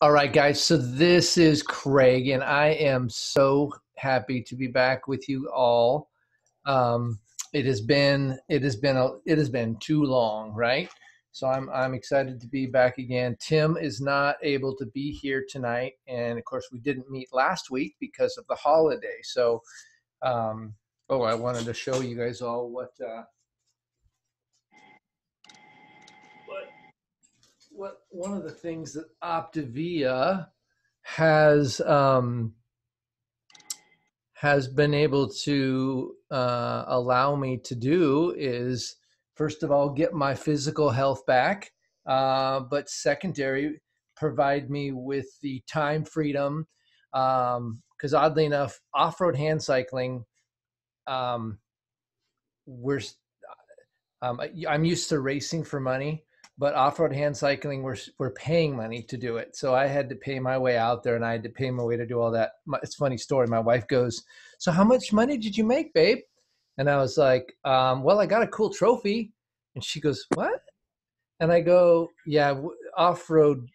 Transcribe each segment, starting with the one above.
All right, guys. So this is Craig, and I am so happy to be back with you all. Um, it has been too long, right? So I'm excited to be back again. Tim is not able to be here tonight, and of course we didn't meet last week because of the holiday. So um, oh, I wanted to show you guys all what one of the things that Optavia has has been able to allow me to do is, first of all, get my physical health back, but secondary, provide me with the time freedom. Because oddly enough, off-road hand cycling, um, we're I'm used to racing for money, but off-road hand cycling, we're paying money to do it. So I had to pay my way out there, and I had to pay my way to do all that. It's a funny story. My wife goes, "So how much money did you make, babe?" And I was like, "Well, I got a cool trophy." And she goes, "What?" And I go, "Yeah, off-road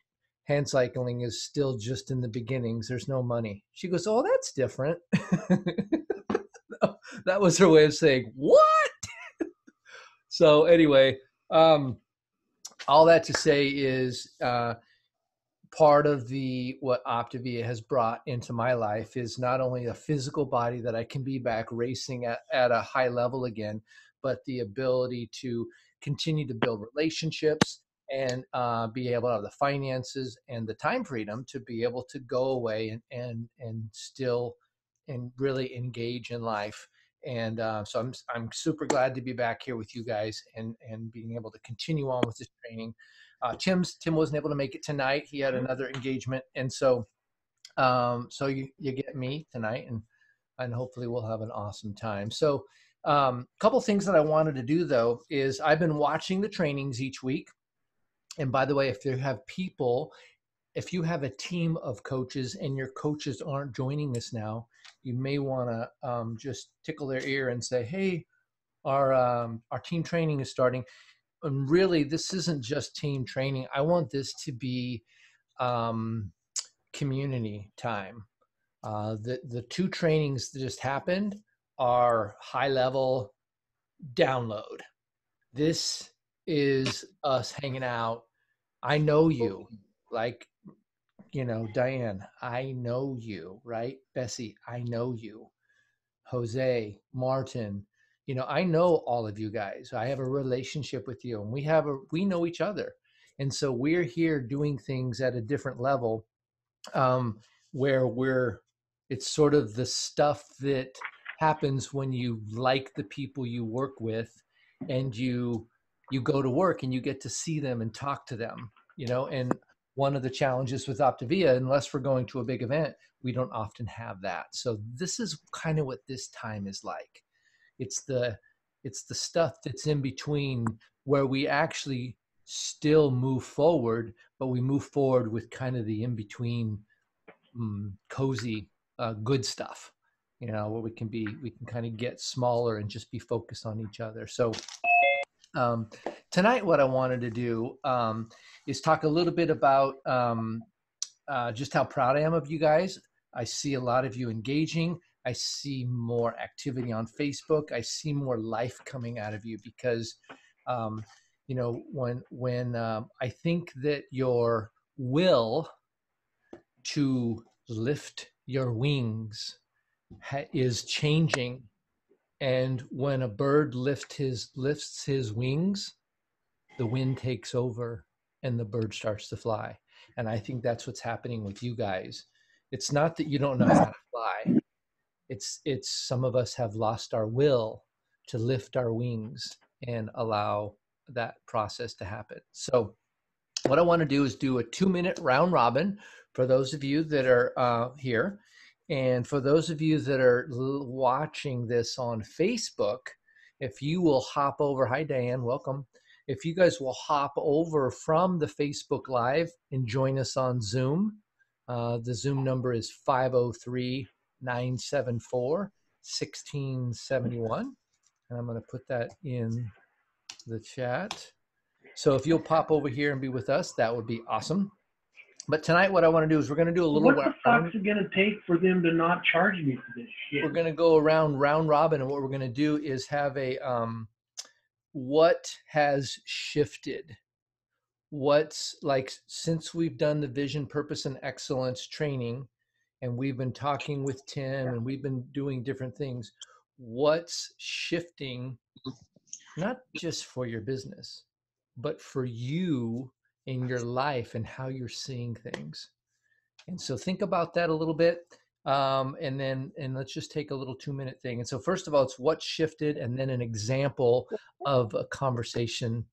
hand cycling is still just in the beginnings. There's no money." She goes, "Oh, that's different." That was her way of saying, "What?" So anyway, um, all that to say is part of the what Optavia has brought into my life is not only a physical body that I can be back racing at a high level again, but the ability to continue to build relationships and be able to have the finances and the time freedom to be able to go away and still and really engage in life. And so I'm super glad to be back here with you guys and being able to continue on with this training. Tim wasn't able to make it tonight. He had another engagement, and so you get me tonight, and hopefully we'll have an awesome time. So a couple things that I wanted to do though is I've been watching the trainings each week. And by the way, if you have a team of coaches and your coaches aren't joining us now, you may want to just tickle their ear and say, "Hey, our team training is starting." And really, this isn't just team training. I want this to be um, community time. The two trainings that just happened are high level download. This is us hanging out. I know you, like, Diane, I know you, right? Bessie, I know you. Jose, Martin, I know all of you guys. I have a relationship with you, and we know each other. And so we're here doing things at a different level, um, where it's sort of the stuff that happens when you like the people you work with, and you go to work and you get to see them and talk to them, and one of the challenges with Optavia, unless we're going to a big event, we don't often have that. So this is kind of what this time is like. It's the it's the stuff that's in between, where we actually still move forward, but we move forward with kind of the in between, cozy, good stuff. Where we can kind of get smaller and just be focused on each other. So um, tonight, what I wanted to do is talk a little bit about just how proud I am of you guys. I see a lot of you engaging. I see more activity on Facebook. I see more life coming out of you because, um, when I think that your will to lift your wings is changing, and when a bird lifts his wings, the wind takes over and the bird starts to fly. And I think that's what's happening with you guys. It's not that you don't know how to fly. It's some of us have lost our will to lift our wings and allow that process to happen. So what I want to do is do a 2-minute round robin for those of you that are here. And for those of you that are watching this on Facebook, if you will hop over, hi Diane, welcome. If you guys will hop over from the Facebook Live and join us on Zoom, the Zoom number is 503-974-1671. And I'm going to put that in the chat. So if you'll pop over here and be with us, that would be awesome. But tonight, what I want to do is we're going to do a little What the fuck's round. it gonna take for them to not charge me for this shit? We're going to go around round robin, and what we're going to do is have a what has shifted. What's like since we've done the vision, purpose, and excellence training, and we've been talking with Tim, and we've been doing different things. What's shifting, not just for your business, but for you in your life and how you're seeing things? And so think about that a little bit. And let's just take a little 2-minute thing. And so first of all, it's what shifted, and then an example of a conversation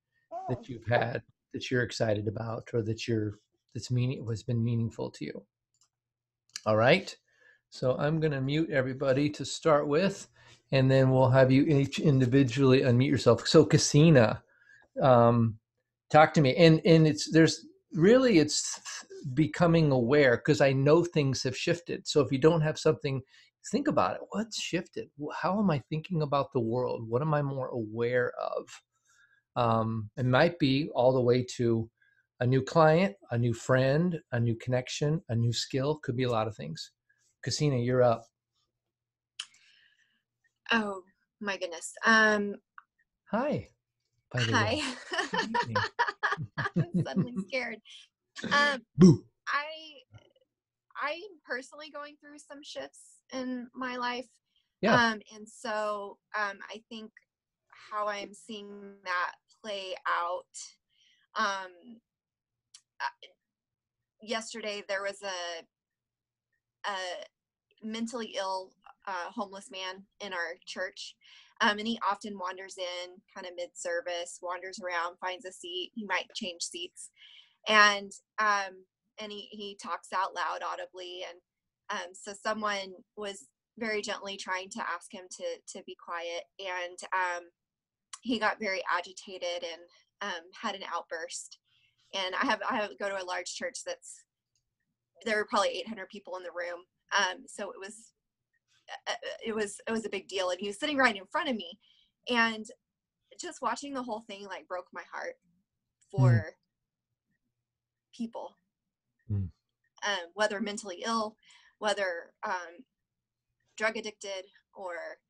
that you've had that you're excited about, or that's meaning has been meaningful to you. All right. So I'm going to mute everybody to start with, and then we'll have you each individually unmute yourself. So Cassina, talk to me. And it's becoming aware, because I know things have shifted. So if you don't have something, think about it. What's shifted? How am I thinking about the world? What am I more aware of? It might be all the way to a new client, a new friend, a new connection, a new skill. Could be a lot of things. Cassina, you're up. Oh my goodness. Hi, by the way. Hi. I'm suddenly scared. Boo. I'm personally going through some shifts in my life. Yeah. And so I think how I'm seeing that play out. Yesterday there was a mentally ill homeless man in our church. And he often wanders in kind of mid-service, wanders around, finds a seat. He might change seats. And he talks out loud audibly. And so someone was very gently trying to ask him to be quiet. And he got very agitated and had an outburst. And I go to a large church there were probably 800 people in the room. So it was a big deal, and he was sitting right in front of me, and just watching the whole thing like broke my heart for people, whether mentally ill, whether drug addicted, or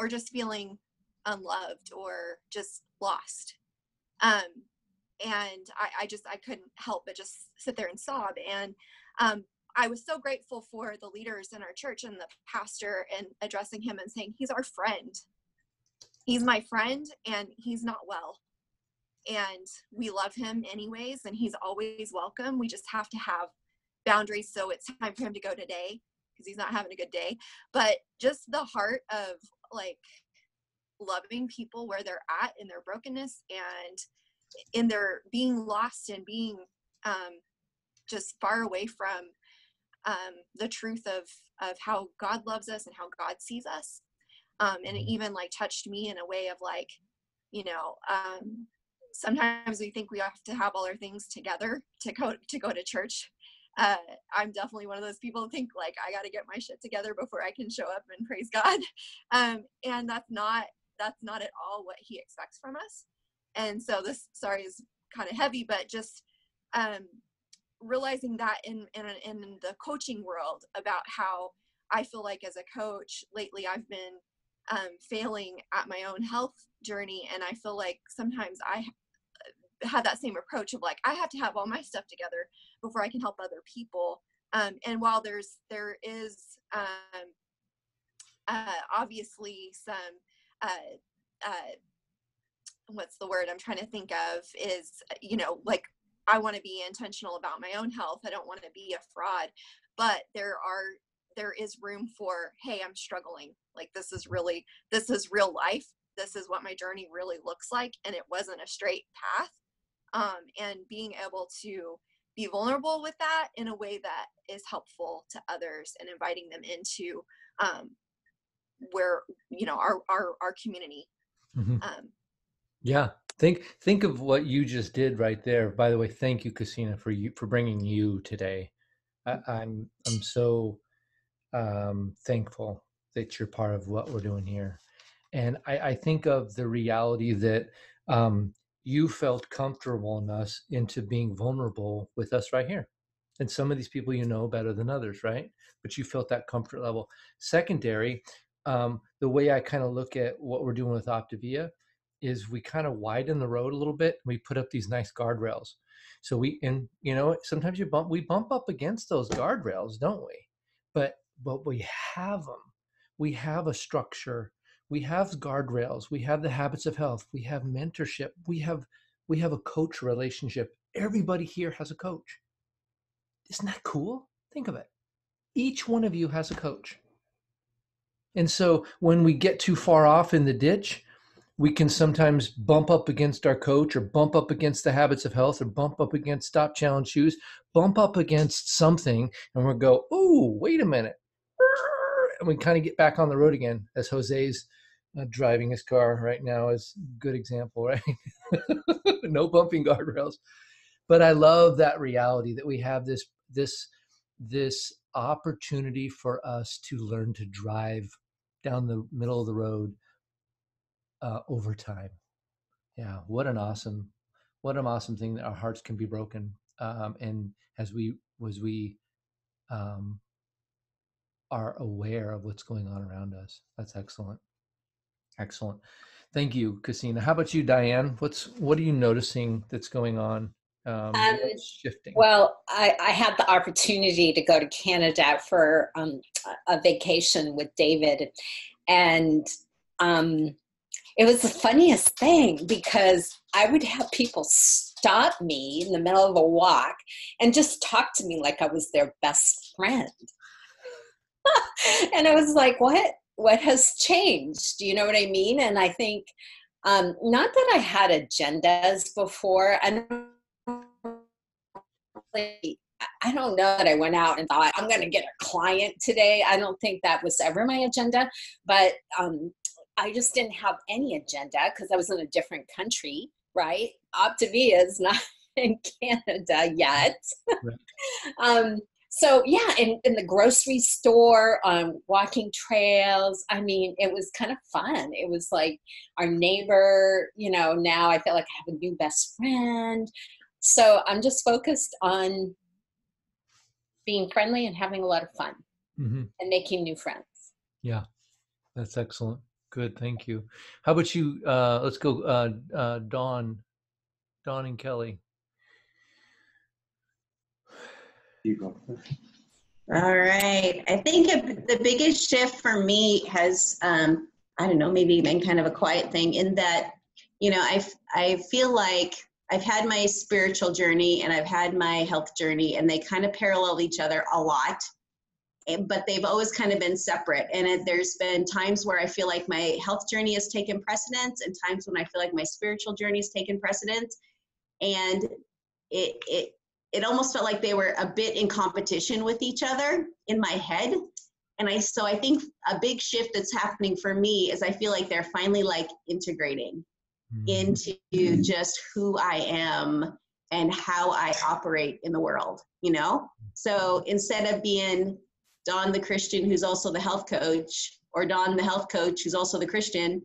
just feeling unloved or just lost. And I couldn't help but just sit there and sob. And I was so grateful for the leaders in our church and the pastor, and addressing him and saying, he's our friend. He's my friend, and he's not well. And we love him anyways, and he's always welcome. We just have to have boundaries. So it's time for him to go today because he's not having a good day. But just the heart of like loving people where they're at in their brokenness and in their being lost and being just far away from the truth of how God loves us and how God sees us. And it even like touched me in a way of like, sometimes we think we have to have all our things together to go to church. I'm definitely one of those people who think like I got to get my shit together before I can show up and praise God. And that's not at all what he expects from us. And so this, is kind of heavy, but just realizing that in the coaching world, about how I feel like as a coach lately, I've been failing at my own health journey. And I feel like sometimes I have that same approach of like, I have to have all my stuff together before I can help other people. And while there is obviously some, what's the word I'm trying to think of is, like I want to be intentional about my own health. I don't want to be a fraud, but there is room for, hey, I'm struggling. Like this is real life. This is what my journey really looks like. And it wasn't a straight path. And being able to be vulnerable with that in a way that is helpful to others and inviting them into where, our community. Mm-hmm. Yeah. Think of what you just did right there. By the way, thank you, Cassina, for bringing you today. I'm so thankful that you're part of what we're doing here. And I think of the reality that you felt comfortable into being vulnerable with us right here. And some of these people you know better than others, right? But you felt that comfort level. Secondary, the way I kind of look at what we're doing with Optavia is we kind of widen the road a little bit. We put up these nice guardrails. So sometimes we bump up against those guardrails, don't we? But we have them. We have a structure. We have guardrails. We have the habits of health. We have mentorship. We have a coach relationship. Everybody here has a coach. Isn't that cool? Think of it. Each one of you has a coach. And so when we get too far off in the ditch, we can sometimes bump up against our coach, or bump up against the habits of health, or bump up against Stop Challenge Shoes, bump up against something, and we'll go, oh, wait a minute. And we kind of get back on the road again, as Jose's driving his car right now is a good example, right? No bumping guardrails. But I love that reality that we have this opportunity for us to learn to drive down the middle of the road over time. Yeah, what an awesome thing that our hearts can be broken, and as we are aware of what's going on around us. That's excellent. Thank you, Cassina. How about you, Diane? What are you noticing that's going on? Shifting. Well, I had the opportunity to go to Canada for a vacation with David, and it was the funniest thing, because I would have people stop me in the middle of a walk and just talk to me like I was their best friend. And I was like, what has changed? Do you know what I mean? And I think, not that I had agendas before. I don't know that I went out and thought, I'm going to get a client today. I don't think that was ever my agenda, but I just didn't have any agenda because I was in a different country, right? Optavia is not in Canada yet. Right. So yeah, in the grocery store, walking trails, I mean, it was kind of fun. It was like our neighbor, now I feel like I have a new best friend. So I'm just focused on being friendly and having a lot of fun, and making new friends. Yeah, that's excellent. Good, thank you. How about you? Let's go, Dawn and Kelly. You go. All right. I think the biggest shift for me has, I don't know, maybe been kind of a quiet thing, in that, I feel like I've had my spiritual journey and I've had my health journey, and they kind of parallel each other a lot, but they've always kind of been separate. And there's been times where I feel like my health journey has taken precedence, and times when I feel like my spiritual journey has taken precedence. And it almost felt like they were a bit in competition with each other in my head. And so I think a big shift that's happening for me is I feel like they're finally like integrating into just who I am and how I operate in the world, So instead of being Dawn the Christian who's also the health coach, or Dawn the health coach who's also the Christian,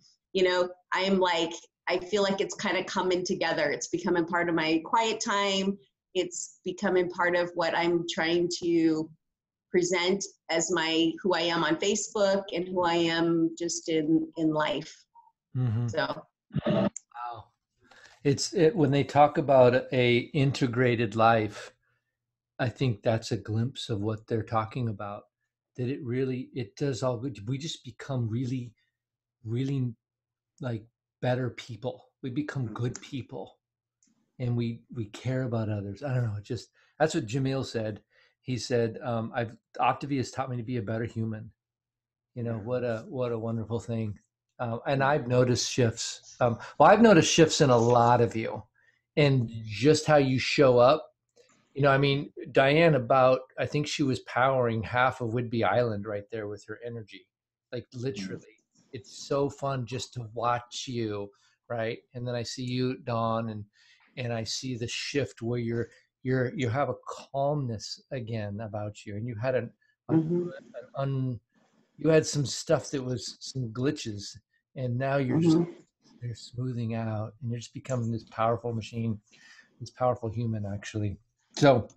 I'm like, I feel like it's kind of coming together. It's becoming part of my quiet time. It's becoming part of what I'm trying to present as who I am on Facebook and who I am just in life. So. Wow. When they talk about a integrated life, I think that's a glimpse of what they're talking about. That it does all good. We just become really, really like better people. We become good people. And we care about others. I don't know. That's what Jamil said. He said, Optavia has taught me to be a better human. What a wonderful thing. And I've noticed shifts. I've noticed shifts in a lot of you, and just how you show up. Diane, I think she was powering half of Whidbey Island right there with her energy, like literally. It's so fun just to watch you, right? And then I see you, Dawn, and I see the shift where you have a calmness again about you, and you had you had some stuff that was some glitches, and now you're smoothing out, and you're just becoming this powerful machine, this powerful human, actually. So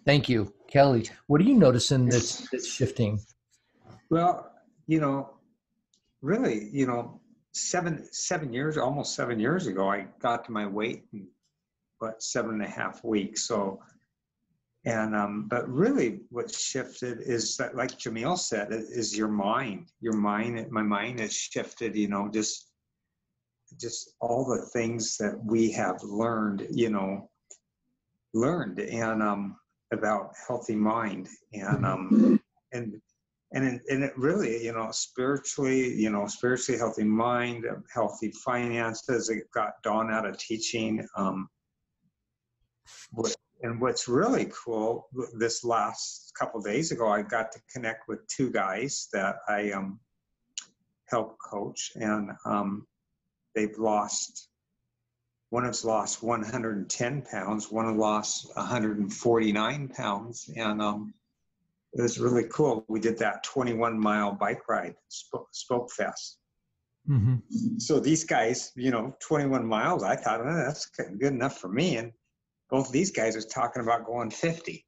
Thank you, Kelly. What are you noticing that's shifting? Well, really, 7 years, almost 7 years ago, I got to my weight in what 7.5 weeks. So, and but really, what shifted is that, like Jamil said, is your mind. Your mind, my mind has shifted. Just all the things that we have learned. And about healthy mind and and it really, spiritually healthy mind, healthy finances. It got Dawn out of teaching. And what's really cool, this last couple of days ago, I got to connect with two guys that I help coach, and they've lost. One has lost 110 pounds. One has lost 149 pounds, and it was really cool. We did that 21-mile bike ride, Spoke Fest. Mm-hmm. So these guys, 21 miles, I thought, that's good enough for me. And both these guys are talking about going 50.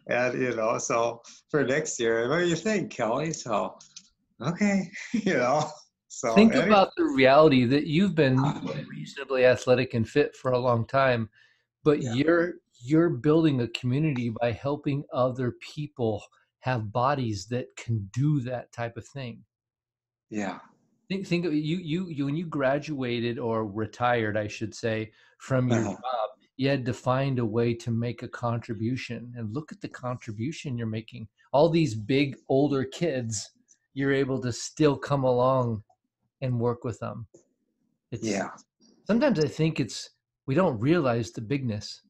And, so for next year, what do you think, Kelly? So, okay, So Think anyway. about the reality that you've been reasonably athletic and fit for a long time, but you're building a community by helping other people have bodies that can do that type of thing. Yeah. Think of you when you graduated or retired, I should say, from your job, you had to find a way to make a contribution. And look at the contribution you're making. All these big older kids, you're able to still come along and work with them. Sometimes I think we don't realize the bigness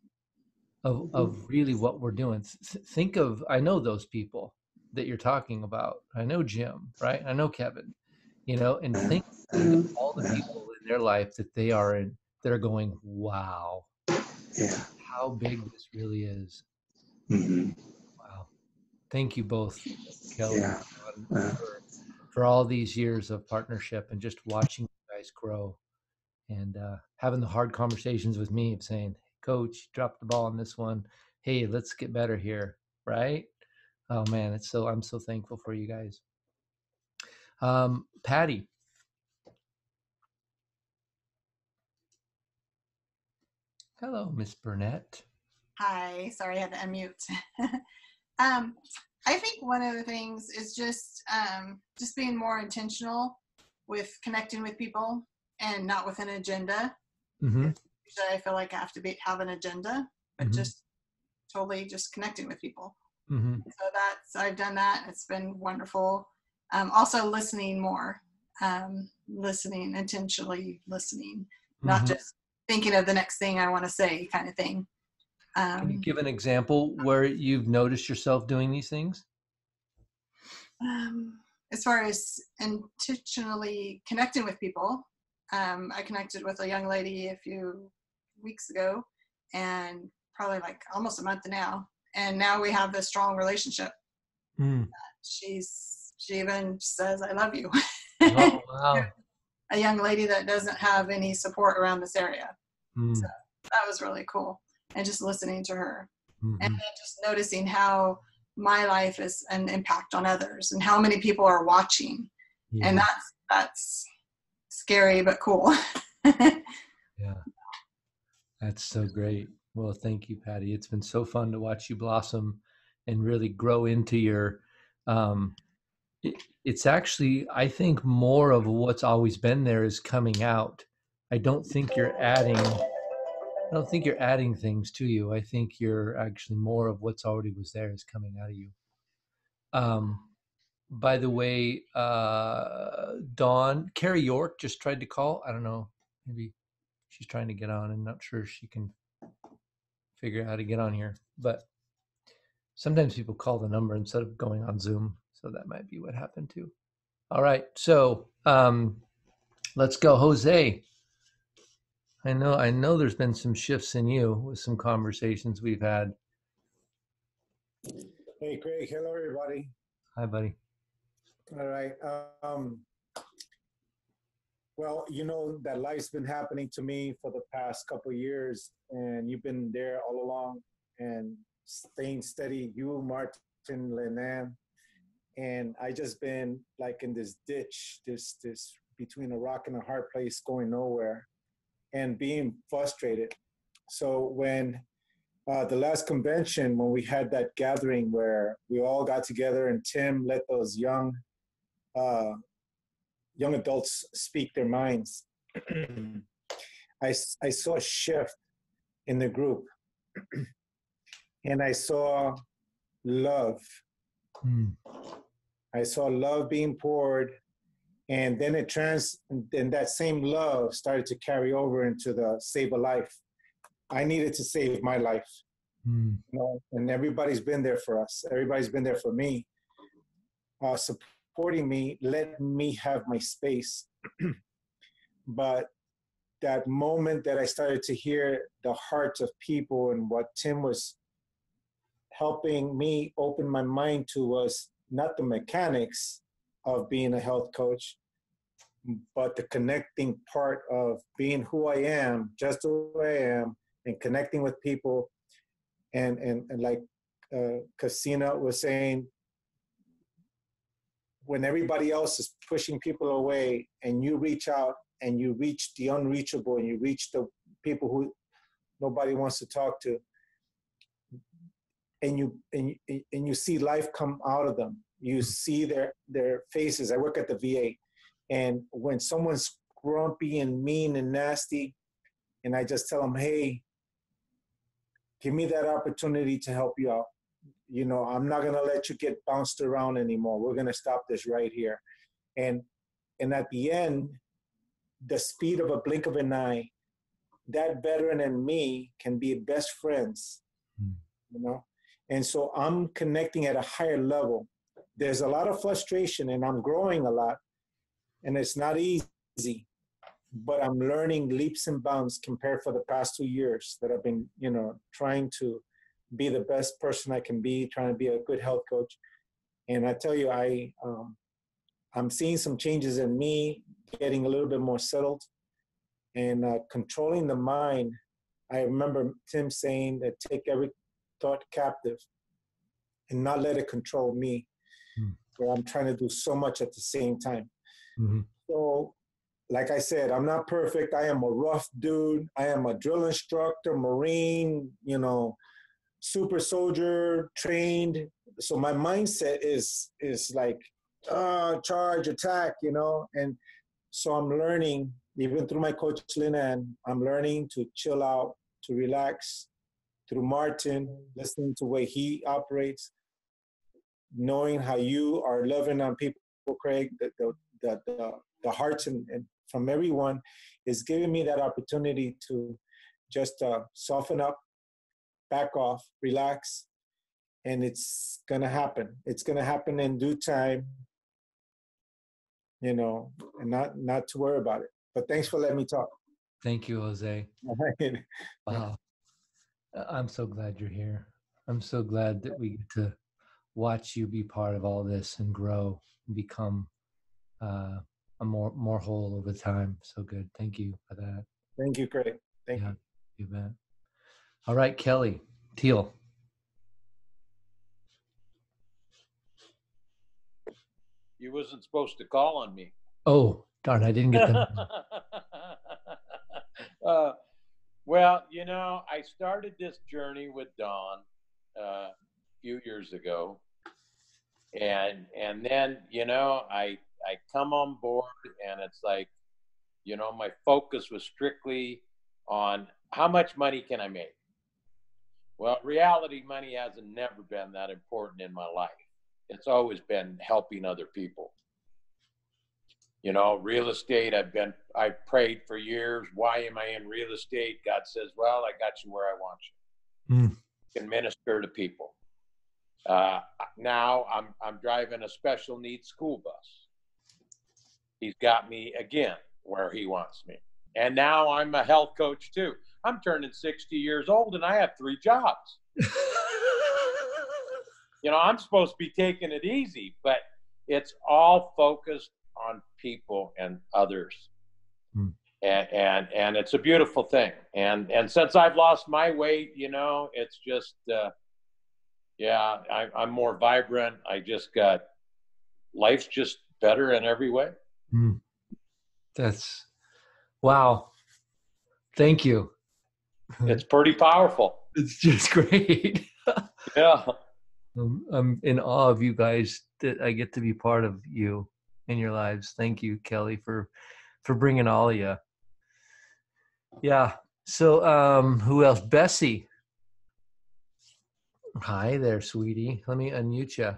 of really what we're doing. Think of, I know those people that you're talking about. I know Jim, right? I know Kevin, and think of all the people in their life that they are in, that are going, wow, how big this really is. Mm-hmm. Wow. Thank you both, Kelly, Yeah. for all these years of partnership and just watching you guys grow. And having the hard conversations with me of saying, Coach, drop the ball on this one. Hey, let's get better here, right? Oh man, I'm so thankful for you guys. Patty. Hello, Miss Burnett. Hi, sorry I had to unmute. I think one of the things is just being more intentional with connecting with people and not with an agenda. Mm-hmm. Usually I feel like I have to have an agenda, but just totally just connecting with people. Mm-hmm. So I've done that. It's been wonderful. Also listening more, intentionally listening, not just thinking of the next thing I want to say kind of thing. Can you give an example where you've noticed yourself doing these things? As far as intentionally connecting with people, I connected with a young lady a few weeks ago, and probably like almost a month now. And now we have this strong relationship. She even says, I love you. Oh, wow. A young lady that doesn't have any support around this area. So that was really cool. And just listening to her. And then just noticing how my life is an impact on others and how many people are watching. Yeah. And that's scary but cool. Yeah. That's so great. Well, thank you, Patty. It's been so fun to watch you blossom and really grow into your it's actually, I think, more of what's always been there is coming out. I don't think you're adding things to you. I think you're actually more of what's already was there is coming out of you. By the way, Dawn, Carrie York just tried to call. I don't know. Maybe she's trying to get on. I'm not sure she can figure out how to get on here. But sometimes people call the number instead of going on Zoom. So that might be what happened too. All right. So let's go. Jose. I know there's been some shifts in you with some conversations we've had. Hey, Craig. Hello, everybody. Hi, buddy. All right. Well, you know that life's been happening to me for the past couple of years, and you've been there all along and staying steady. You, Martin, Lenan, and I just been like in this ditch, this between a rock and a hard place, going nowhere, and being frustrated. So when the last convention, when we had that gathering where we all got together and Tim let those uh, young adults speak their minds, I saw a shift in the group, and I saw love. I saw love being poured, and then and that same love started to carry over into the save a life. I needed to save my life, you know, and everybody's been there for us. Everybody's been there for me, supporting me, letting me have my space. But that moment that I started to hear the hearts of people and what Tim was helping me open my mind to was not the mechanics of being a health coach, but the connecting part of being who I am, just who I am, and connecting with people. And like Casina was saying, when everybody else is pushing people away and you reach out and you reach the unreachable and you reach the people who nobody wants to talk to, and you see life come out of them. You see their faces. I work at the VA, and when someone's grumpy and mean and nasty, and I just tell them, hey, give me that opportunity to help you out. You know, I'm not gonna let you get bounced around anymore. We're gonna stop this right here. And at the end, the speed of a blink of an eye, that veteran and me can be best friends, you know? And so I'm connecting at a higher level. There's a lot of frustration and I'm growing a lot, and it's not easy, but I'm learning leaps and bounds compared for the past 2 years that I've been, you know, trying to be the best person I can be, trying to be a good health coach. And I tell you, I'm seeing some changes in me, getting a little bit more settled and controlling the mind. I remember Tim saying that take every thought captive and not let it control me, where I'm trying to do so much at the same time. So, like I said, I'm not perfect. I am a rough dude. I am a drill instructor, Marine, you know, super soldier, trained. So my mindset is like, charge, attack, you know. And so I'm learning, even through my coach, Linan, I'm learning to chill out, to relax. Through Martin, listening to the way he operates, knowing how you are loving on people, Craig, the hearts and from everyone is giving me that opportunity to just soften up, back off, relax, and it's gonna happen. It's gonna happen in due time, you know, and not to worry about it. But thanks for letting me talk. Thank you, Jose. Wow. I'm so glad you're here. I'm so glad that we get to watch you be part of all this and grow and become a more whole over time. So good. Thank you for that. Thank you, Craig. Thank you. You bet. All right, Kelly Teal. You wasn't supposed to call on me. Oh, darn, I didn't get them. Well, you know, I started this journey with Dawn a few years ago. And then, you know, I come on board and it's like, you know, my focus was strictly on how much money can I make? Well, reality, money hasn't never been that important in my life. It's always been helping other people. You know, real estate, I prayed for years. Why am I in real estate? God says, well, I got you where I want you. You can minister to people. Now I'm driving a special needs school bus. He's got me again where he wants me. And now I'm a health coach too. I'm turning 60 years old and I have 3 jobs. You know, I'm supposed to be taking it easy, but it's all focused on people and others. And it's a beautiful thing. And since I've lost my weight, you know, it's just, yeah, I'm more vibrant. I just got, life's just better in every way. That's, wow. Thank you. It's pretty powerful. It's just great. Yeah. I'm in awe of you guys that I get to be part of you in your lives. Thank you, Kelly, for bringing all of you. Yeah. So, who else? Bessie. Hi there, sweetie. Let me unmute you.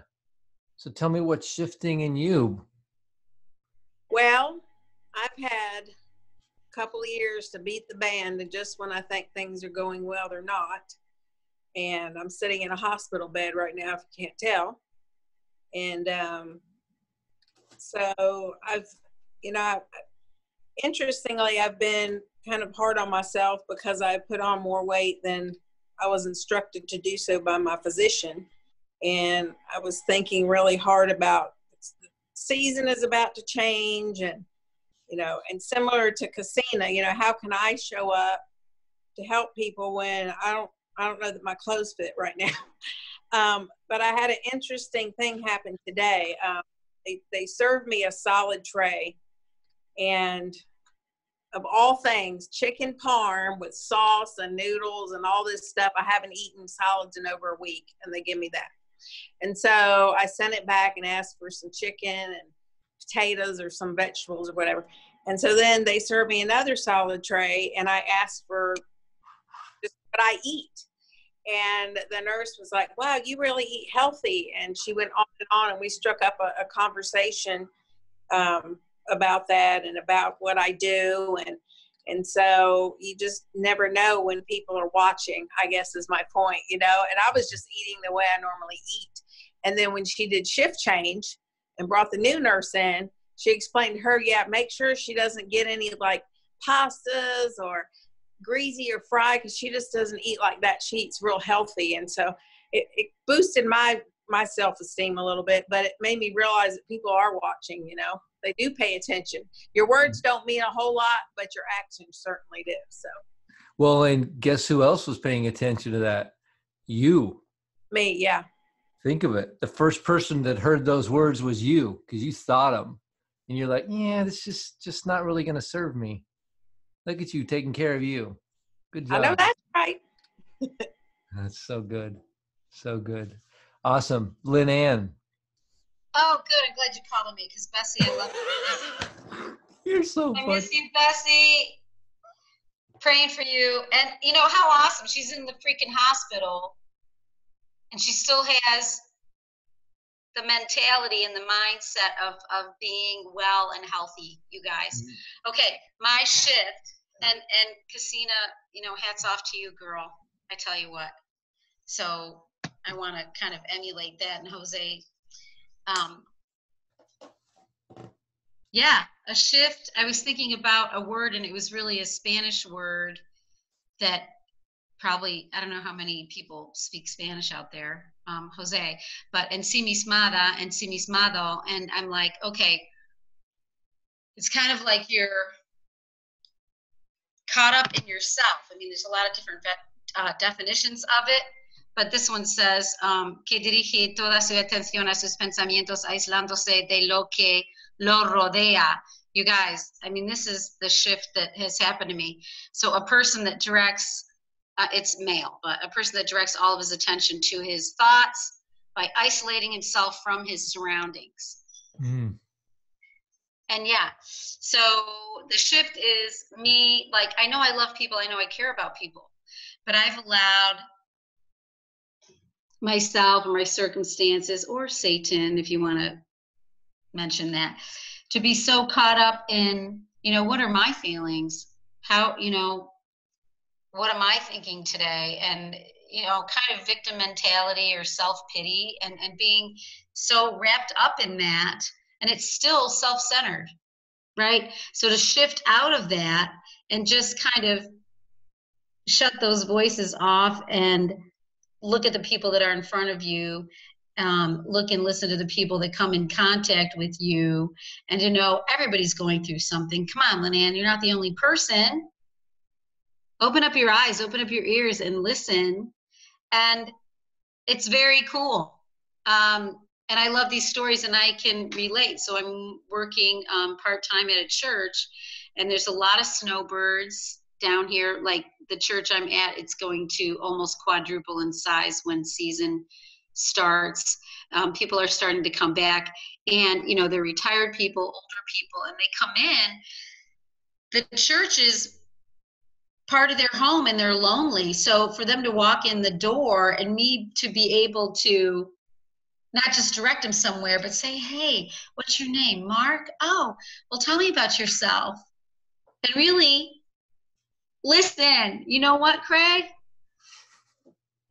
So tell me what's shifting in you. Well, I've had a couple of years to beat the band, and just when I think things are going well, they're not. And I'm sitting in a hospital bed right now, if you can't tell. And so interestingly, I've been kind of hard on myself because I put on more weight than I was instructed to do so by my physician. And I was thinking really hard about the season is about to change, and, you know, and similar to Casina, you know, how can I show up to help people when I don't know that my clothes fit right now. But I had an interesting thing happen today. They served me a salad tray, and of all things, chicken parm with sauce and noodles and all this stuff. I haven't eaten salads in over a week, and they give me that. And so I sent it back and asked for some chicken and potatoes or some vegetables or whatever. And so then they served me another salad tray, and I asked for just what I eat. And the nurse was like, wow, you really eat healthy. And she went on, and we struck up a conversation about that and about what I do. And so you just never know when people are watching, I guess is my point, you know. And I was just eating the way I normally eat. And then when she did shift change and brought the new nurse in, she explained to her, yeah, make sure she doesn't get any like pastas or greasy or fried, because she just doesn't eat like that. She eats real healthy. And so it boosted my self-esteem a little bit, but it made me realize that people are watching, you know. They do pay attention. Your words don't mean a whole lot, but your actions certainly do. So, well, and guess who else was paying attention to that? You. Me, yeah. Think of it. The first person that heard those words was you, because you thought them. And you're like, yeah, this is just not really going to serve me. Look at you taking care of you. Good job. I know that's right. That's so good. So good. Awesome. Lynn Ann. Oh, good. I'm glad you called on me, because Bessie, I love you. You're so I funny. miss you, Bessie. Praying for you. And you know how awesome. She's in the freaking hospital, and she still has the mentality and the mindset of being well and healthy, you guys. Okay, my shift, and Casina, you know, hats off to you, girl. I tell you what. So I want to kind of emulate that. And Jose, yeah, a shift. I was thinking about a word, and it was really a Spanish word that probably, I don't know how many people speak Spanish out there, Jose, but ensimismada, ensimismado, and I'm like, okay, it's kind of like you're caught up in yourself. I mean, there's a lot of different definitions of it, but this one says que dirige toda su atención a sus pensamientos aislándose de lo que lo rodea. You guys, I mean, this is the shift that has happened to me. So a person that directs, it's male, but a person that directs all of his attention to his thoughts by isolating himself from his surroundings. And yeah, so the shift is me, like, I know I love people, I know I care about people, but I've allowed myself or my circumstances, or Satan, if you want to mention that, to be so caught up in, you know, what are my feelings? How, you know, what am I thinking today? And, you know, kind of victim mentality or self-pity, and being so wrapped up in that, and it's still self-centered, right? So to shift out of that and just kind of shut those voices off and look at the people that are in front of you look and listen to the people that come in contact with you, and to know everybody's going through something. Come on, Lenan, you're not the only person. Open up your eyes, open up your ears, and listen. And it's very cool. And I love these stories, and I can relate. So I'm working part-time at a church, and there's a lot of snowbirds down here. Like the church I'm at, it's going to almost quadruple in size when season starts. People are starting to come back, and, you know, they're retired people, older people, and they come in. The church is part of their home, and they're lonely. So for them to walk in the door and me to be able to not just direct them somewhere, but say, hey, what's your name? Mark? Oh, well, tell me about yourself. And really listen. You know what, Craig?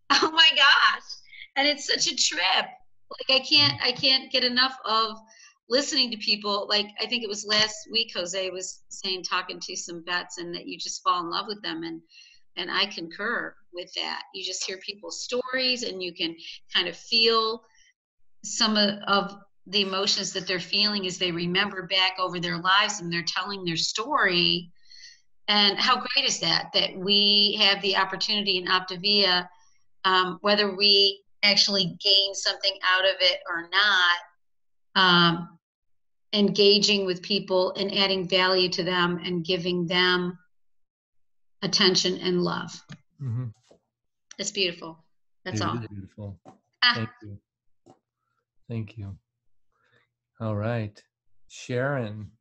Oh my gosh. And it's such a trip. Like I can't get enough of listening to people. Like I think it was last week, Jose was saying, talking to some vets, and that you just fall in love with them. And I concur with that. You just hear people's stories, and you can kind of feel some of the emotions that they're feeling as they remember back over their lives, and they're telling their story. And how great is that we have the opportunity in Optavia, whether we actually gain something out of it or not, engaging with people and adding value to them and giving them attention and love. Mm-hmm. It's beautiful. That's It all. is beautiful. Thank you. Thank you. All right. Sharon.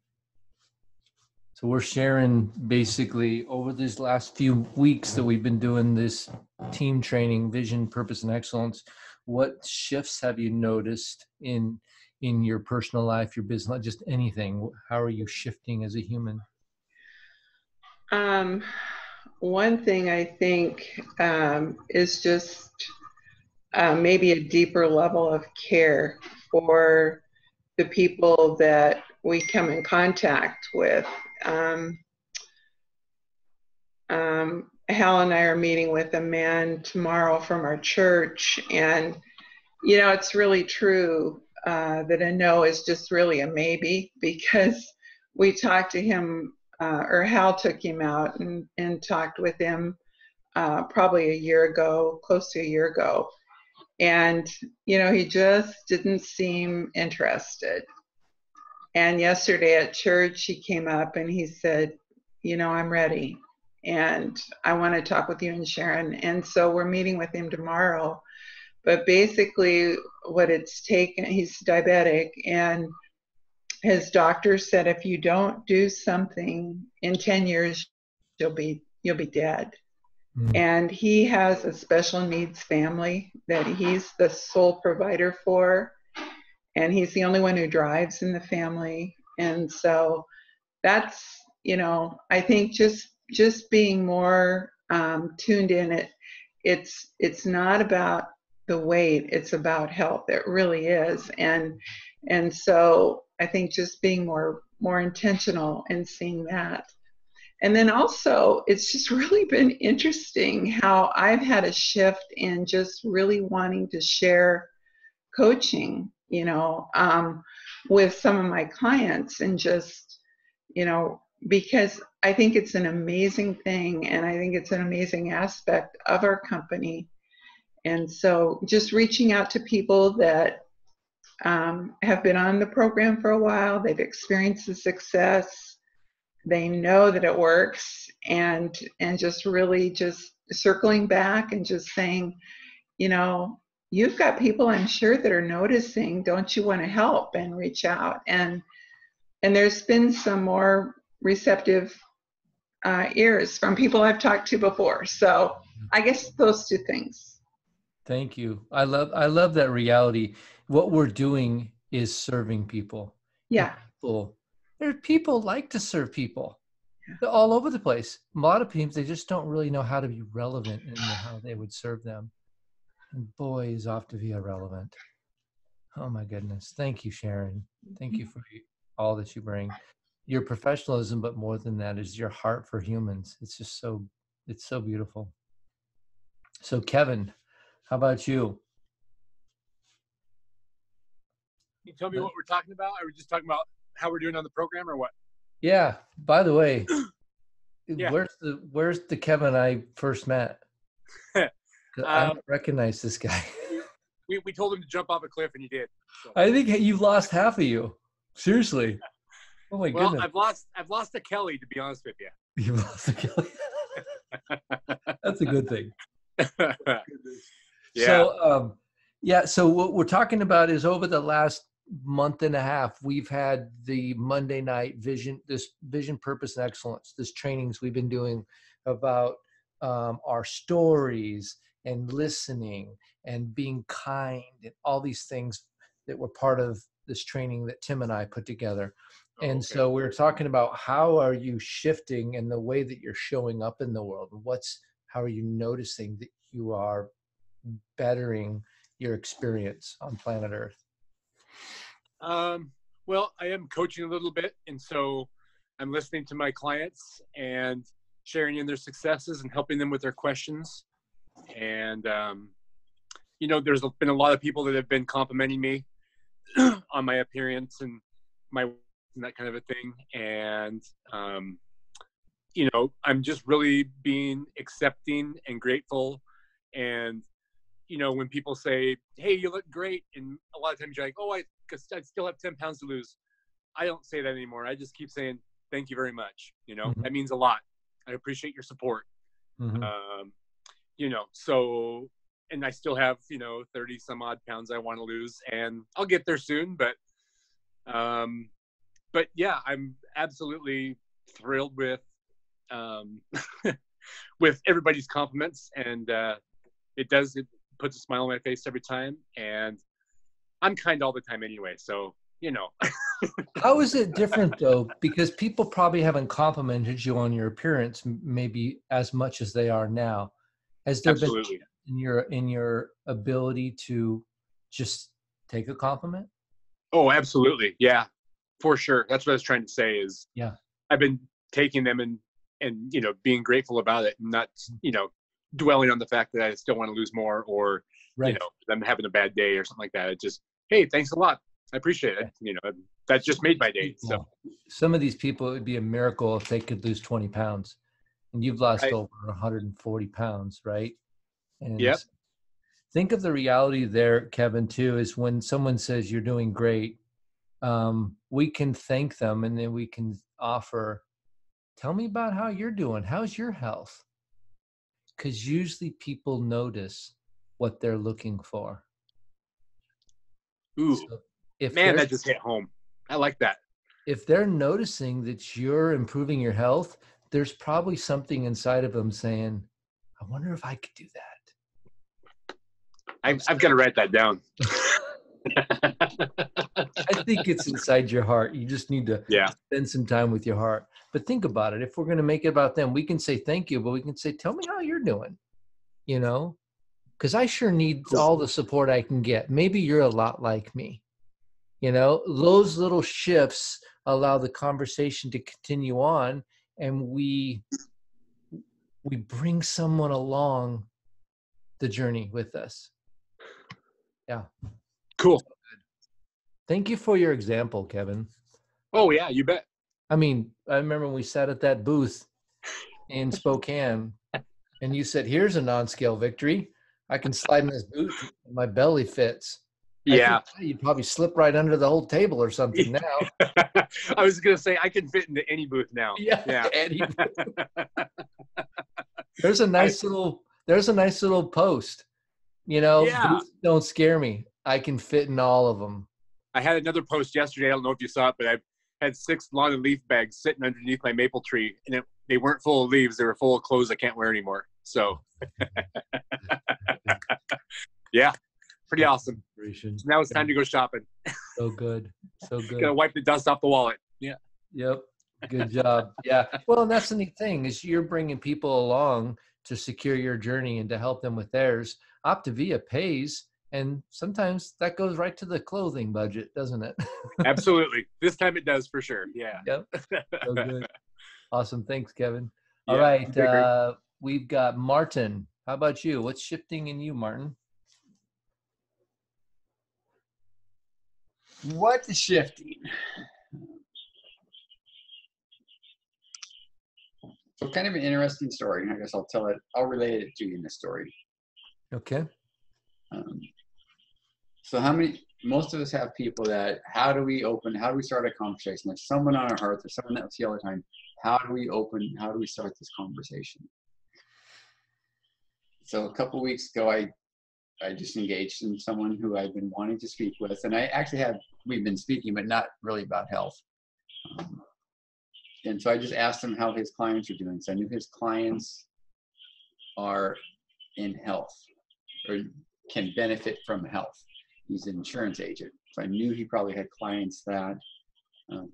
So we're sharing basically over these last few weeks that we've been doing this team training, vision, purpose, and excellence. What shifts have you noticed in your personal life, your business, just anything? How are you shifting as a human? One thing I think is just maybe a deeper level of care for the people that we come in contact with. Hal and I are meeting with a man tomorrow from our church, and you know, it's really true that a no is just really a maybe, because we talked to him, or Hal took him out and talked with him probably a year ago, close to a year ago. And, you know, he just didn't seem interested. And yesterday at church, he came up and he said, you know, I'm ready. And I want to talk with you and Sharon. And so we're meeting with him tomorrow. But basically what it's taken, he's diabetic, and his doctor said, if you don't do something in 10 years, you'll be dead. Mm. And he has a special needs family that he's the sole provider for. And he's the only one who drives in the family. And so that's, you know, I think just being more tuned in, it's not about the weight, it's about health. It really is. And so I think just being more intentional and seeing that. And then also, it's just really been interesting how I've had a shift in just really wanting to share coaching, you know, with some of my clients, and just, you know, because I think it's an amazing thing, and I think it's an amazing aspect of our company. And so just reaching out to people that have been on the program for a while, they've experienced the success, they know that it works, and just really just circling back and just saying, you know, you've got people I'm sure that are noticing, don't you want to help, and reach out. And there's been some more receptive ears from people I've talked to before. So I guess those two things. Thank you. I love that reality. What we're doing is serving people. Yeah. People like to serve people. Yeah. They're all over the place. A lot of people, they just don't really know how to be relevant in how they would serve them. And boy, is Optavia relevant. Oh my goodness. Thank you, Sharon. Thank you for all that you bring. Your professionalism, but more than that, is your heart for humans. It's just it's so beautiful. So Kevin, how about you? you tell me what we're talking about? Are we just talking about how we're doing on the program or what? Yeah. By the way, Yeah. where's the Kevin I first met? I don't recognize this guy. We told him to jump off a cliff, and he did. So. I think you've lost half of you. Seriously. Oh my goodness. Well, I've lost a Kelly, to be honest with you. You've lost a Kelly. That's a good thing. Yeah. So what we're talking about is over the last month and a half, we've had the Monday night vision, purpose, and excellence, this trainings we've been doing about our stories and listening and being kind and all these things that were part of this training that Tim and I put together. And so we were talking about how are you shifting in the way that you're showing up in the world? How are you noticing that you are bettering your experience on planet Earth? Well, I am coaching a little bit, and so I'm listening to my clients and sharing in their successes and helping them with their questions. And there's been a lot of people that have been complimenting me on my appearance and my and that kind of a thing. And I'm just really being accepting and grateful. And when people say, "Hey, you look great," and a lot of times you're like, "Oh, I still have 10 pounds to lose." I don't say that anymore. I just keep saying, "Thank you very much." Mm-hmm. That means a lot. I appreciate your support. Mm-hmm. So, and I still have, 30 some odd pounds I want to lose, and I'll get there soon. But yeah, I'm absolutely thrilled with with everybody's compliments, and it puts a smile on my face every time, and I'm kind all the time anyway, so How is it different though? Because people probably haven't complimented you on your appearance maybe as much as they are now. Has there Absolutely. been in your ability to just take a compliment? Oh, absolutely. Yeah, for sure. That's what I was trying to say is, yeah, I've been taking them and being grateful about it, and not, dwelling on the fact that I still want to lose more, or, right, them having a bad day or something like that. It just, hey, thanks a lot. I appreciate it. That just made my day. So some of these people, it would be a miracle if they could lose 20 pounds, and you've lost over 140 pounds, right? And yep. Think of the reality there, Kevin, too, is when someone says you're doing great, we can thank them, and then we can offer, tell me about how you're doing. How's your health? Because usually people notice what they're looking for. Ooh, so that just hit home. I like that. If they're noticing that you're improving your health, there's probably something inside of them saying, I wonder if I could do that. I've got to write that down. I think it's inside your heart. You just need to spend some time with your heart. But think about it. If we're going to make it about them, we can say thank you, but we can say, tell me how you're doing, because I sure need all the support I can get. Maybe you're a lot like me. Those little shifts allow the conversation to continue on, and we bring someone along the journey with us. Yeah. Cool. Thank you for your example, Kevin. Oh, yeah, you bet. I mean, I remember when we sat at that booth in Spokane, and you said, here's a non-scale victory. I can slide in this booth, and my belly fits. Yeah. You'd probably slip right under the whole table or something now. I was going to say, I can fit into any booth now. Yeah. Any booth. There's a nice little post, booths don't scare me. I can fit in all of them. I had another post yesterday. I don't know if you saw it, but I had 6 lawn and leaf bags sitting underneath my maple tree, and they weren't full of leaves. They were full of clothes I can't wear anymore. So, yeah, pretty awesome. So now it's time to go shopping. So good. Gonna wipe the dust off the wallet. Yeah. Yep. Good job. Yeah. Well, and that's the neat thing is you're bringing people along to secure your journey and to help them with theirs. Optavia pays. And sometimes that goes right to the clothing budget, doesn't it? Absolutely. This time it does for sure. Yeah. Yep. So good. Awesome. Thanks, Kevin. All right. We've got Martin. How about you? What's shifting in you, Martin? What's shifting? So kind of an interesting story. I guess I'll tell it. I'll relate it to you in the story. Okay. So most of us have people that, how do we start a conversation? There's someone on our heart, there's someone that we see all the time. How do we start this conversation? So a couple of weeks ago, I just engaged in someone who I've been wanting to speak with. And we've been speaking, but not really about health. And so I just asked him how his clients are doing. So I knew his clients are in health or can benefit from health. He's an insurance agent. So I knew he probably had clients that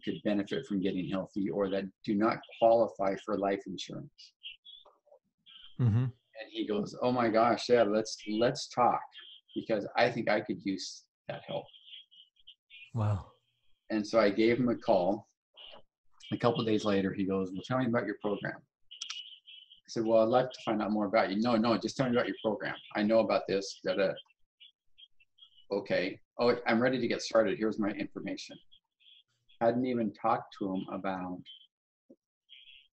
could benefit from getting healthy or that do not qualify for life insurance. Mm-hmm. And he goes, oh my gosh, yeah, let's talk, because I think I could use that help. Wow. And so I gave him a call. A couple of days later, he goes, well, tell me about your program. I said, well, I'd like to find out more about you. No, just tell me about your program. I know about this. Okay. Oh, I'm ready to get started. Here's my information. Hadn't even talked to him about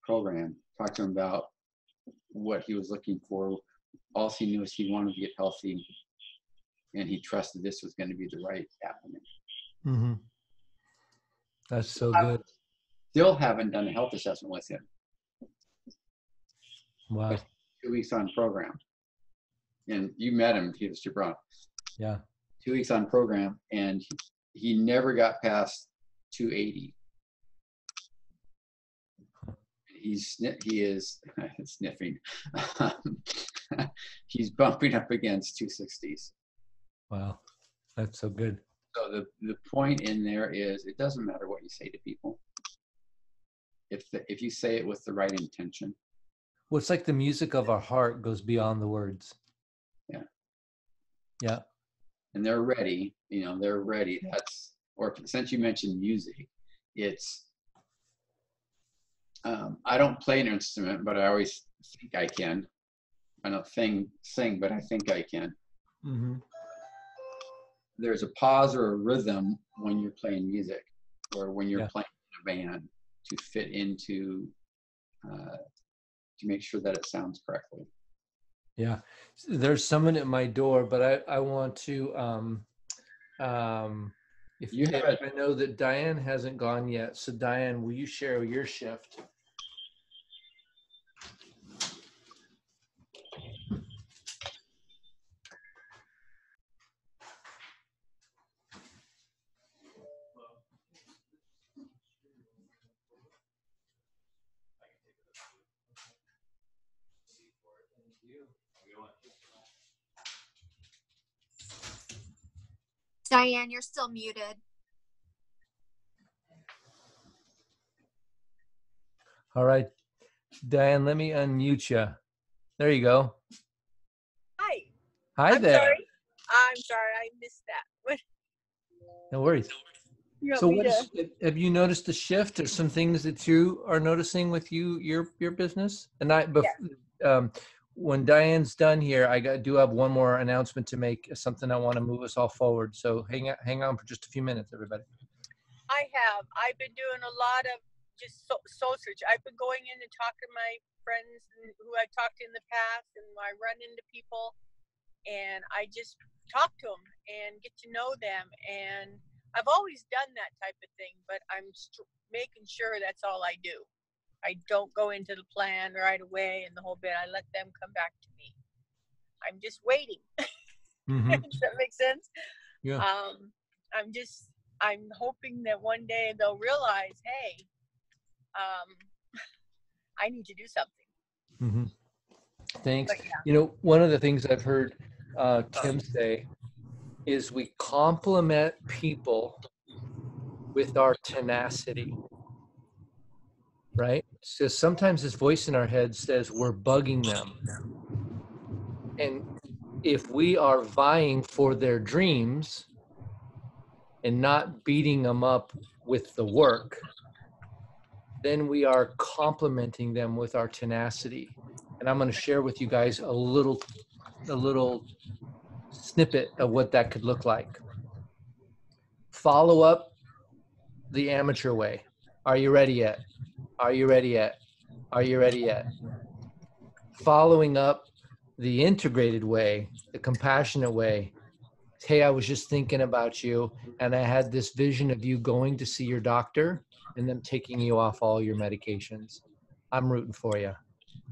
program. Talked to him about what he was looking for. All he knew is he wanted to get healthy, and he trusted this was going to be the right avenue. Mm-hmm. That's so good. Still haven't done a health assessment with him. Wow. But 2 weeks on program. And you met him, he was Gibran. Yeah. 2 weeks on program, and he never got past 280. He is sniffing. He's bumping up against 260s. Wow, that's so good. So the point in there is, it doesn't matter what you say to people. If you say it with the right intention. Well, it's like the music of our heart goes beyond the words. Yeah. Yeah. And they're ready. They're ready. Since you mentioned music, it's. I don't play an instrument, but I always think I can. I don't sing, but I think I can. Mm-hmm. There's a pause or a rhythm when you're playing music, or when you're playing in a band, to fit into, to make sure that it sounds correctly. Yeah, there's someone at my door, but I want to. I know that Diane hasn't gone yet, so Diane, will you share your shift? Diane, you're still muted. All right, Diane, let me unmute you. There you go. Hi. Hi there. I'm sorry, I missed that. What? No worries. So have you noticed a shift or some things that you are noticing with your business? And when Diane's done here, I do have one more announcement to make, something I want to move us all forward. So hang on for just a few minutes, everybody. I've been doing a lot of just soul search. I've been going in and talking to my friends who I talked to in the past, and I run into people, and I just talk to them and get to know them. And I've always done that type of thing, but I'm making sure that's all I do. I don't go into the plan right away and the whole bit. I let them come back to me. I'm just waiting. Mm-hmm. Does that make sense? Yeah. I'm hoping that one day they'll realize, hey, I need to do something. Mm-hmm. Thanks. But, yeah. One of the things I've heard Tim say is we compliment people with our tenacity, right? So sometimes this voice in our head says we're bugging them. And if we are vying for their dreams and not beating them up with the work, then we are complimenting them with our tenacity. And I'm going to share with you guys a little snippet of what that could look like. Follow up the amateur way. Are you ready yet? Are you ready yet? Are you ready yet? Following up the integrated way, the compassionate way. Hey, I was just thinking about you, and I had this vision of you going to see your doctor and them taking you off all your medications. I'm rooting for you.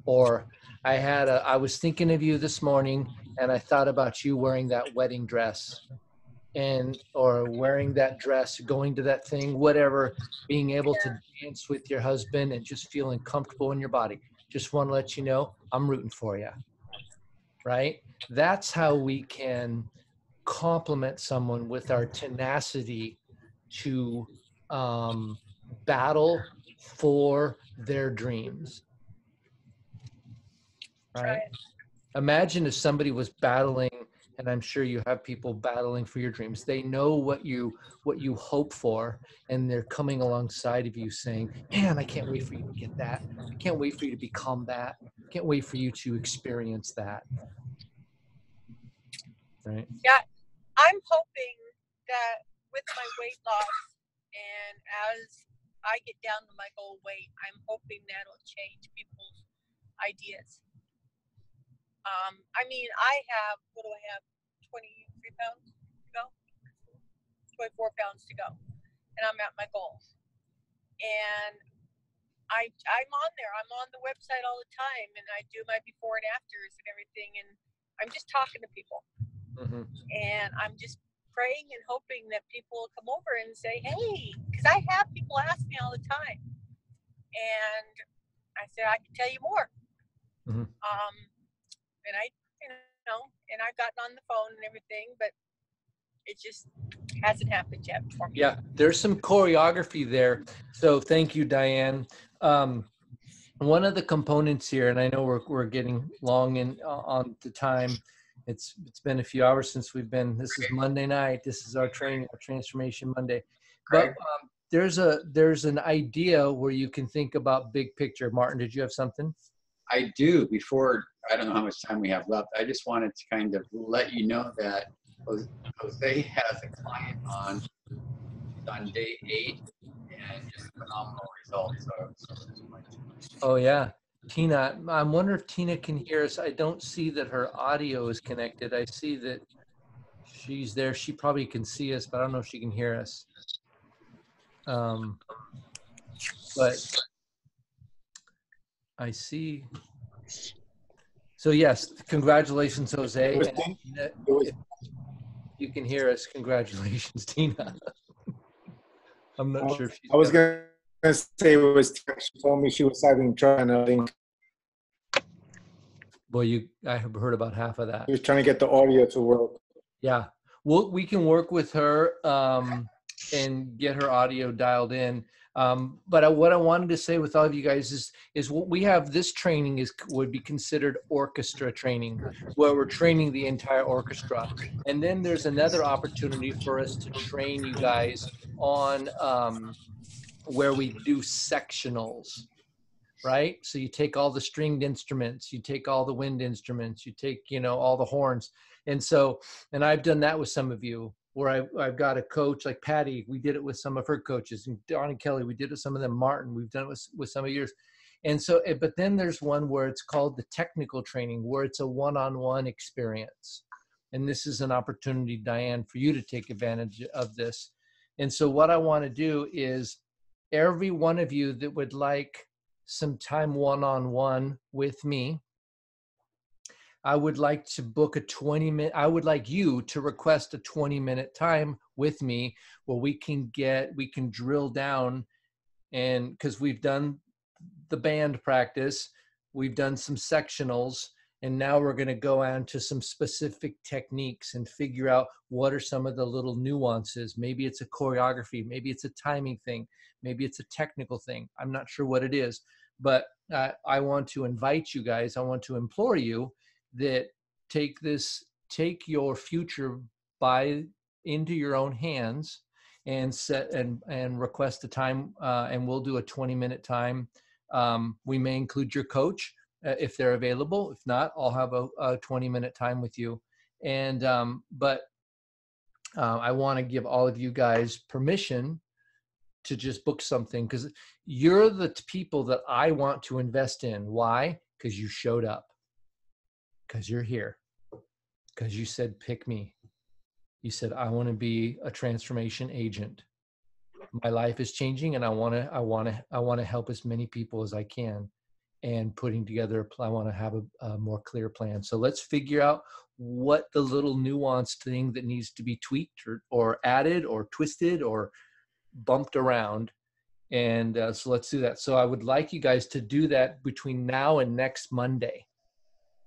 Or I was thinking of you this morning, and I thought about you wearing that wedding dress, or wearing that dress, going to that thing, whatever, being able to dance with your husband and just feeling comfortable in your body. Just want to let you know, I'm rooting for you. Right? That's how we can compliment someone with our tenacity to battle for their dreams. Right? Imagine if somebody was battling, and I'm sure you have people battling for your dreams. They know what you hope for, and they're coming alongside of you saying, man, I can't wait for you to get that. I can't wait for you to become that. I can't wait for you to experience that. Right? Yeah, I'm hoping that with my weight loss and as I get down to my goal weight, I'm hoping that'll change people's ideas. I mean, I have, what do I have, 23 pounds to go? 24 pounds to go. And I'm at my goals. And I'm on there. I'm on the website all the time. And I do my before and afters and everything. And I'm just talking to people. Mm-hmm. And I'm just praying and hoping that people will come over and say, hey, because I have people ask me all the time. And I said, I can tell you more. Mm-hmm. And I've gotten on the phone and everything, but it just hasn't happened yet for me. Yeah, there's some choreography there. So thank you, Diane. One of the components here, and I know we're getting long on the time. It's been a few hours since we've been. This is Monday night. This is our training, our Transformation Monday. But there's an idea where you can think about big picture. Martin, did you have something? I do. Before, I don't know how much time we have left. I just wanted to kind of let you know that Jose has a client on day 8 and just phenomenal results. Oh yeah, Tina. I wonder if Tina can hear us. I don't see that her audio is connected. I see that she's there. She probably can see us, but I don't know if she can hear us. But I see. So yes, congratulations, Jose. And if you can hear us, congratulations, Tina. I'm not sure if she's I was going to say it was Tina. She told me she was having trouble. Well, I have heard about half of that. She was trying to get the audio to work. Yeah. Well, we can work with her and get her audio dialed in. But what I wanted to say with all of you guys is what we have, this training would be considered orchestra training, where we're training the entire orchestra. And then there's another opportunity for us to train you guys on where we do sectionals, right? So you take all the stringed instruments, you take all the wind instruments, you take, all the horns. And I've done that with some of you, where I've got a coach like Patty. We did it with some of her coaches, and Don and Kelly, we did it with some of them. Martin, we've done it with some of yours. And so, but then there's one where it's called the technical training, where it's a one-on-one experience. And this is an opportunity, Diane, for you to take advantage of this. And so what I want to do is every one of you that would like some time one-on-one with me, I would like to book a 20-minute, I would like you to request a 20-minute time with me where we can drill down, and because we've done the band practice, we've done some sectionals, and now we're going to go on to some specific techniques and figure out what are some of the little nuances. Maybe it's a choreography, maybe it's a timing thing, maybe it's a technical thing. I'm not sure what it is, but I want to invite you guys, I want to implore you that take your future into your own hands and set and request a time, and we'll do a 20-minute time. We may include your coach if they're available. If not, I'll have a 20-minute time with you. And but I want to give all of you guys permission to just book something, because you're the people that I want to invest in. Why? Because you showed up, because you're here, because you said, pick me. You said, I want to be a transformation agent. My life is changing, and I want to help as many people as I can. And putting together, I want to have a more clear plan. So let's figure out what the little nuanced thing that needs to be tweaked or added or twisted or bumped around. And so let's do that. So I would like you guys to do that between now and next Monday,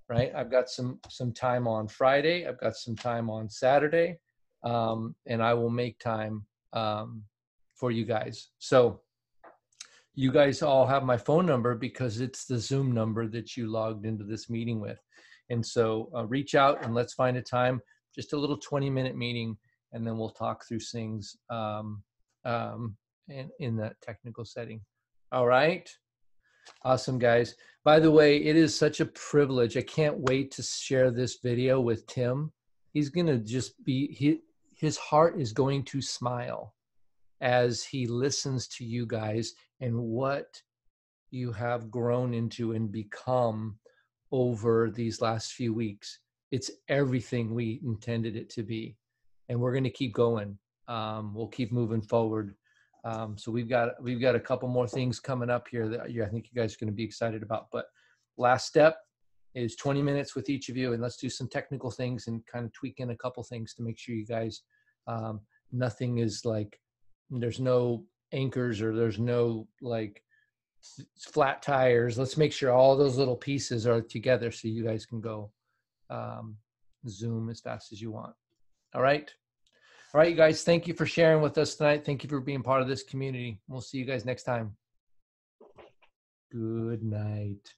right? I've got some time on Friday. I've got some time on Saturday, and I will make time for you guys. So you guys all have my phone number because it's the Zoom number that you logged into this meeting with. And so reach out and let's find a time, just a little 20-minute meeting, and then we'll talk through things in that technical setting. All right. Awesome, guys. By the way, it is such a privilege. I can't wait to share this video with Tim. He's going to just be, his heart is going to smile as he listens to you guys and what you have grown into and become over these last few weeks. It's everything we intended it to be. And we're going to keep going. We'll keep moving forward. So we've got a couple more things coming up here that I think you guys are going to be excited about. But last step is 20 minutes with each of you, and let's do some technical things and kind of tweak in a couple things to make sure you guys, nothing is like, there's no anchors or there's no like flat tires. Let's make sure all those little pieces are together so you guys can go Zoom as fast as you want. All right. All right, you guys, thank you for sharing with us tonight. Thank you for being part of this community. We'll see you guys next time. Good night.